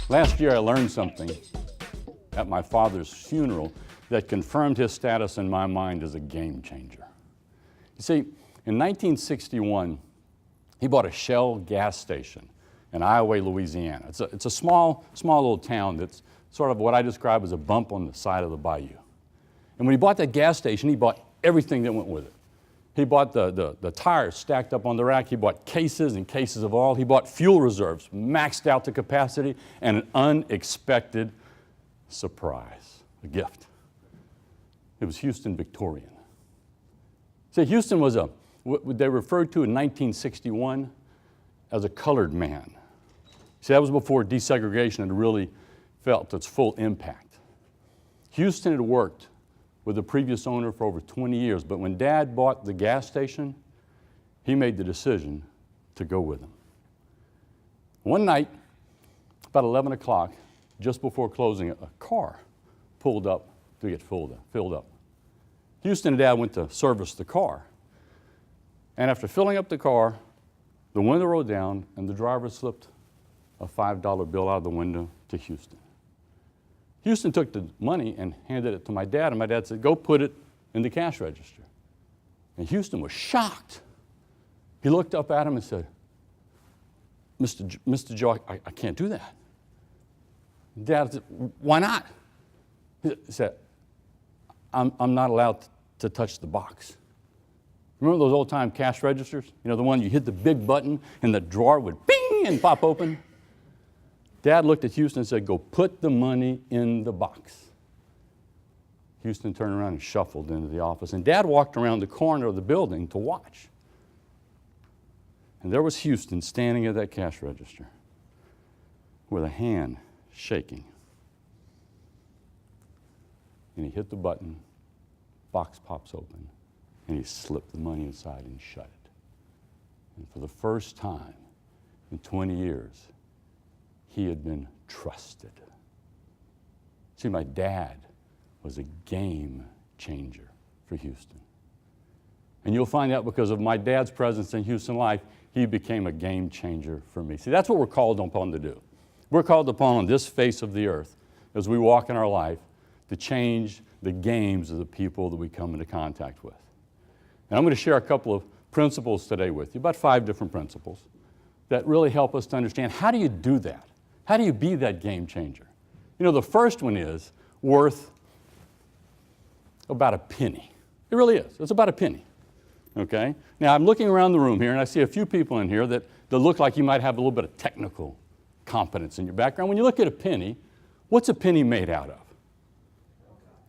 Last year I learned something at my father's funeral that confirmed his status in my mind as a game changer. You see, in 1961, he bought a Shell gas station in Iowa, Louisiana. It's a small little town that's sort of what I describe as a bump on the side of the bayou. And when he bought that gas station, he bought everything that went with it. He bought the tires stacked up on the rack. He bought cases and cases of oil. He bought fuel reserves, maxed out the capacity, and an unexpected surprise, a gift. It was Houston Victorian. See, Houston was what they referred to in 1961 as a colored man. See, that was before desegregation had really felt its full impact. Houston had worked with the previous owner for over 20 years, but when Dad bought the gas station, he made the decision to go with him. One night, about 11 o'clock, just before closing, a car pulled up to get filled up. Houston and Dad went to service the car. And after filling up the car, the window rolled down and the driver slipped a $5 bill out of the window to Houston. Houston took the money and handed it to my dad, and my dad said, "Go put it in the cash register." And Houston was shocked. He looked up at him and said, Mr. Joe, I can't do that. Dad said, "Why not?" He said, I'm not allowed to touch the box. Remember those old-time cash registers? You know, the one you hit the big button and the drawer would bing and pop open? Dad looked at Houston and said, "Go put the money in the box." Houston turned around and shuffled into the office, and Dad walked around the corner of the building to watch. And there was Houston standing at that cash register with a hand shaking. And he hit the button, box pops open, and he slipped the money inside and shut it. And for the first time in 20 years, he had been trusted. See, my dad was a game changer for Houston. And you'll find out because of my dad's presence in Houston life, he became a game changer for me. See, that's what we're called upon to do. We're called upon on this face of the earth as we walk in our life to change the games of the people that we come into contact with. And I'm going to share a couple of principles today with you, about 5 different principles that really help us to understand how do you do that? How do you be that game changer? You know, the first one is worth about a penny. It really is. It's about a penny. Okay? Now, I'm looking around the room here, and I see a few people in here that look like you might have a little bit of technical competence in your background. When you look at a penny, what's a penny made out of?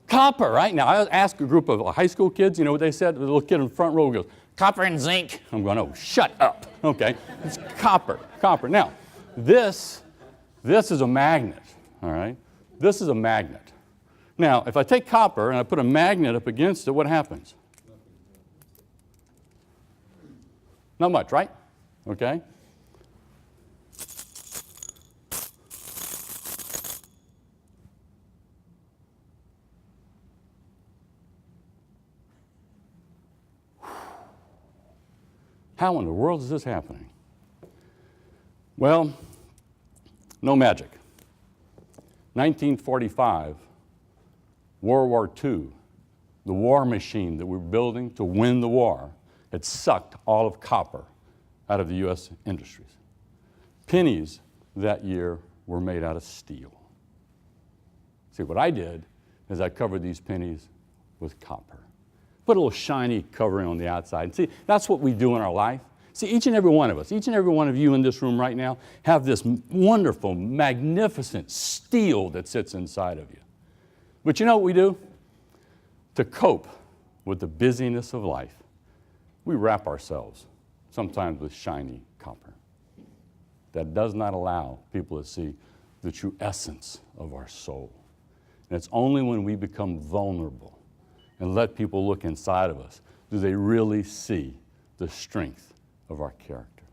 Copper, right? Now, I asked a group of high school kids, you know what they said? The little kid in the front row goes, "Copper and zinc." I'm going, "Oh, shut up." Okay? It's copper. Now, this is a magnet, all right? This is a magnet. Now, if I take copper and I put a magnet up against it, what happens? Not much, right? Okay? How in the world is this happening? Well, no magic. 1945, World War II, the war machine that we were building to win the war, had sucked all of copper out of the U.S. industries. Pennies that year were made out of steel. See, what I did is I covered these pennies with copper. Put a little shiny covering on the outside. And see, that's what we do in our life. See, each and every one of us, each and every one of you in this room right now have this wonderful, magnificent steel that sits inside of you. But you know what we do? To cope with the busyness of life, we wrap ourselves sometimes with shiny copper. That does not allow people to see the true essence of our soul. And it's only when we become vulnerable and let people look inside of us do they really see the strength of our character.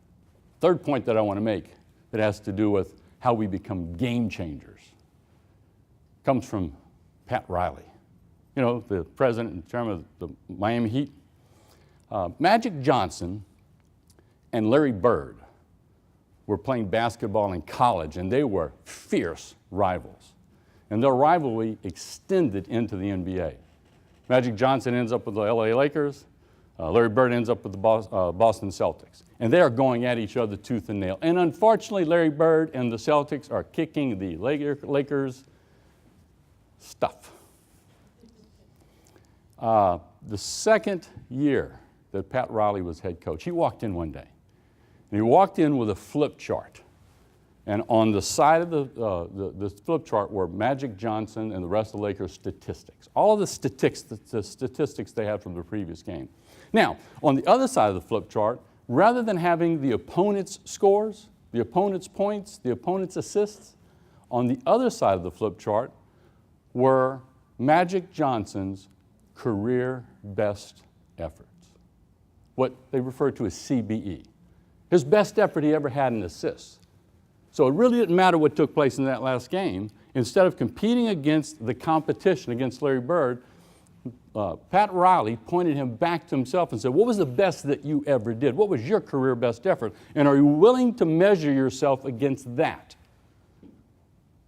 Third point that I want to make that has to do with how we become game changers comes from Pat Riley. You know, the president and chairman of the Miami Heat. Magic Johnson and Larry Bird were playing basketball in college, and they were fierce rivals. And their rivalry extended into the NBA. Magic Johnson ends up with the LA Lakers. Larry Bird ends up with the Boston Celtics. And they are going at each other tooth and nail. And unfortunately, Larry Bird and the Celtics are kicking the Lakers' stuff. The second year that Pat Riley was head coach, he walked in one day. And he walked in with a flip chart. And on the side of the flip chart were Magic Johnson and the rest of the Lakers' statistics. All of the statistics they had from the previous game. Now, on the other side of the flip chart, rather than having the opponent's scores, the opponent's points, the opponent's assists, on the other side of the flip chart were Magic Johnson's career best efforts, what they refer to as CBE. His best effort he ever had in assists. So it really didn't matter what took place in that last game. Instead of competing against the competition, against Larry Bird, Pat Riley pointed him back to himself and said, what was the best that you ever did? What was your career best effort? And are you willing to measure yourself against that?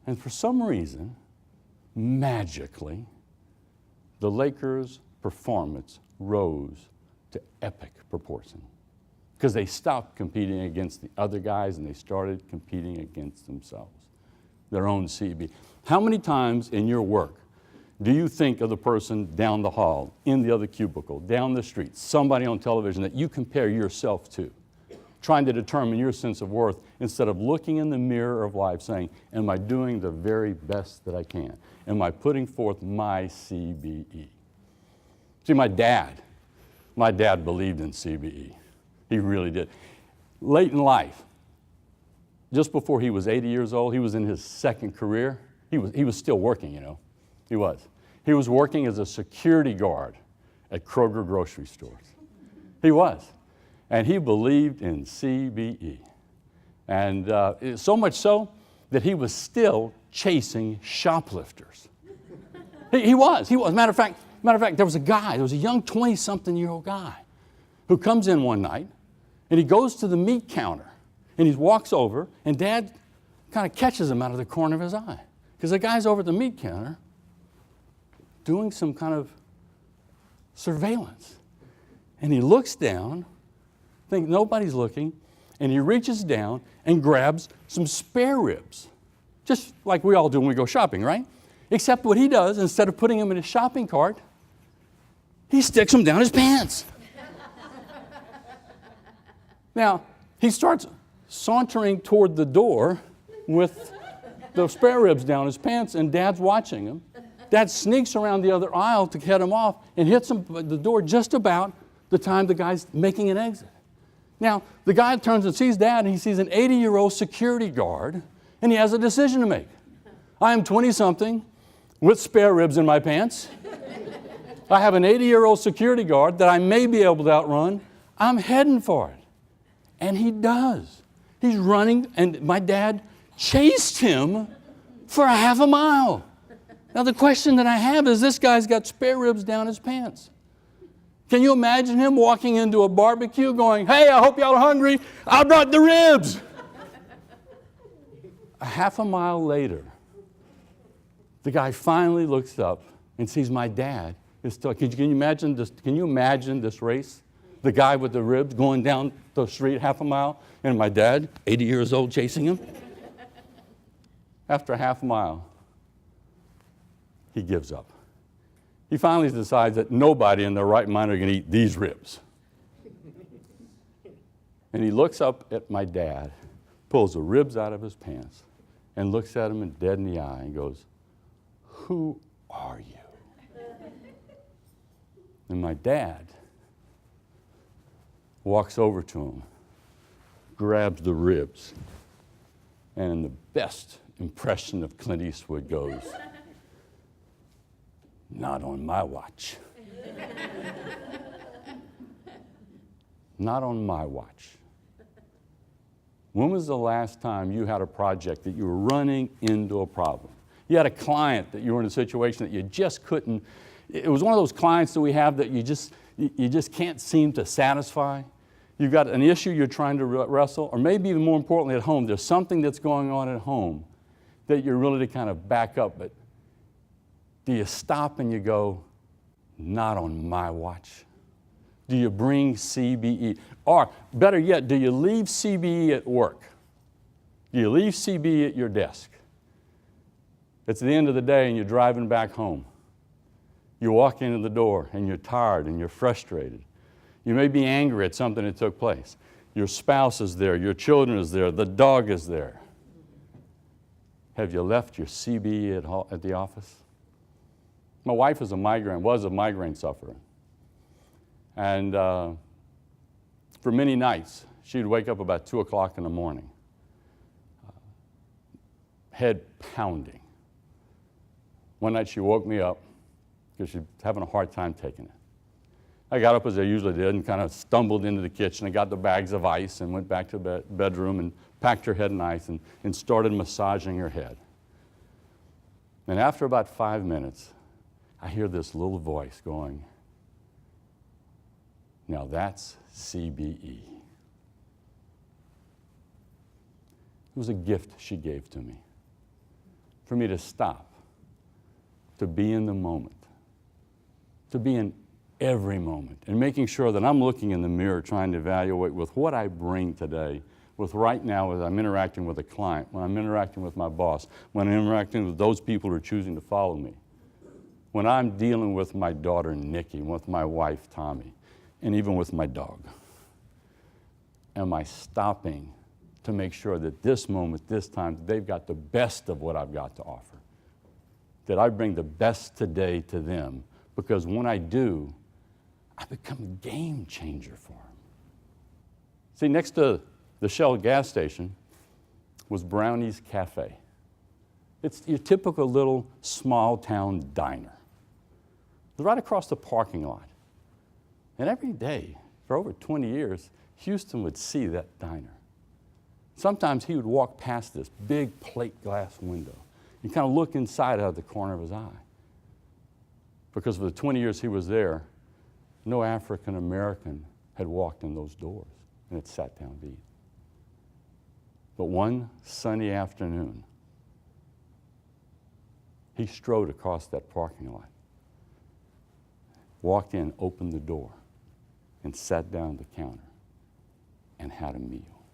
And for some reason, magically, the Lakers' performance rose to epic proportion because they stopped competing against the other guys and they started competing against themselves, their own CB. How many times in your work do you think of the person down the hall, in the other cubicle, down the street, somebody on television that you compare yourself to, trying to determine your sense of worth instead of looking in the mirror of life saying, am I doing the very best that I can? Am I putting forth my CBE? See, my dad believed in CBE. He really did. Late in life, just before he was 80 years old, he was in his second career. He was still working, you know. He was. He was working as a security guard at Kroger grocery stores. He was. And he believed in CBE. And so much so that he was still chasing shoplifters. He was. Matter of fact, there was a young 20-something-year-old guy who comes in one night and he goes to the meat counter and he walks over and Dad kind of catches him out of the corner of his eye because the guy's over at the meat counter doing some kind of surveillance. And he looks down, thinks nobody's looking, and he reaches down and grabs some spare ribs, just like we all do when we go shopping, right? Except what he does, instead of putting them in his shopping cart, he sticks them down his pants. Now, he starts sauntering toward the door with the spare ribs down his pants, and Dad's watching him. Dad sneaks around the other aisle to head him off and hits him at the door just about the time the guy's making an exit. Now, the guy turns and sees Dad, and he sees an 80-year-old security guard, and he has a decision to make. I am 20-something with spare ribs in my pants. I have an 80-year-old security guard that I may be able to outrun. I'm heading for it. And he does. He's running, and my dad chased him for a half a mile. Now, the question that I have is, this guy's got spare ribs down his pants. Can you imagine him walking into a barbecue going, hey, I hope y'all are hungry. I brought the ribs. A half a mile later, the guy finally looks up and sees my dad is still. Can you imagine this race? The guy with the ribs going down the street half a mile, and my dad, 80 years old, chasing him. After a half a mile, he gives up. He finally decides that nobody in their right mind are going to eat these ribs. And he looks up at my dad, pulls the ribs out of his pants, and looks at him dead in the eye and goes, who are you? And my dad walks over to him, grabs the ribs, and in the best impression of Clint Eastwood goes, not on my watch. Not on my watch. When was the last time you had a project that you were running into a problem? You had a client that you were in a situation that you just couldn't, it was one of those clients that we have that you just can't seem to satisfy. You've got an issue you're trying to wrestle, or maybe even more importantly at home, there's something that's going on at home that you're really to kind of back up, but do you stop and you go, not on my watch? Do you bring CBE? Or better yet, do you leave CBE at work? Do you leave CBE at your desk? It's the end of the day and you're driving back home. You walk into the door and you're tired and you're frustrated. You may be angry at something that took place. Your spouse is there, your children is there, the dog is there. Have you left your CBE at the office? My wife was a migraine sufferer. And for many nights, she'd wake up about 2 o'clock in the morning, head pounding. One night she woke me up because she was having a hard time taking it. I got up as I usually did and kind of stumbled into the kitchen and got the bags of ice and went back to the bedroom and packed her head in ice and started massaging her head. And after about 5 minutes, I hear this little voice going, now that's CBE. It was a gift she gave to me, for me to stop, to be in the moment, to be in every moment, and making sure that I'm looking in the mirror trying to evaluate with what I bring today, with right now as I'm interacting with a client, when I'm interacting with my boss, when I'm interacting with those people who are choosing to follow me, when I'm dealing with my daughter Nikki, with my wife Tommy, and even with my dog. Am I stopping to make sure that this moment, this time, they've got the best of what I've got to offer? That I bring the best today to them, because when I do, I become a game changer for them. See, next to the Shell gas station was Brownie's Cafe. It's your typical little small town diner. It's right across the parking lot. And every day, for over 20 years, Houston would see that diner. Sometimes he would walk past this big plate glass window and kind of look inside out of the corner of his eye. Because for the 20 years he was there, no African American had walked in those doors and had sat down to eat. But one sunny afternoon, he strode across that parking lot, walked in, opened the door, and sat down at the counter and had a meal.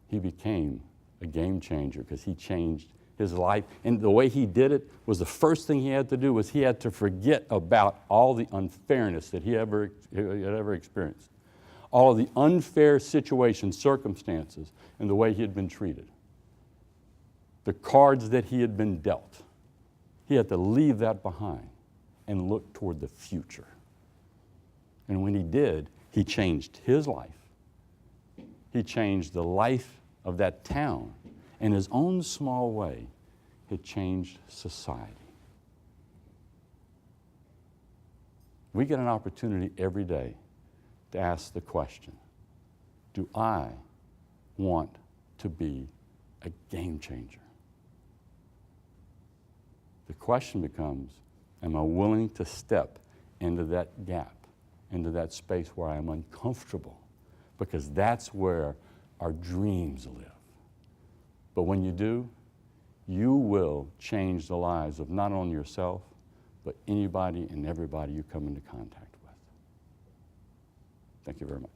He became a game changer because he changed his life. And the way he did it was the first thing he had to do was he had to forget about all the unfairness that he had ever experienced. All of the unfair situations, circumstances, and the way he had been treated. The cards that he had been dealt. He had to leave that behind and look toward the future. And when he did, he changed his life. He changed the life of that town. In his own small way, it changed society. We get an opportunity every day to ask the question, do I want to be a game changer? The question becomes, am I willing to step into that gap, into that space where I am uncomfortable? Because that's where our dreams live. But when you do, you will change the lives of not only yourself, but anybody and everybody you come into contact with. Thank you very much.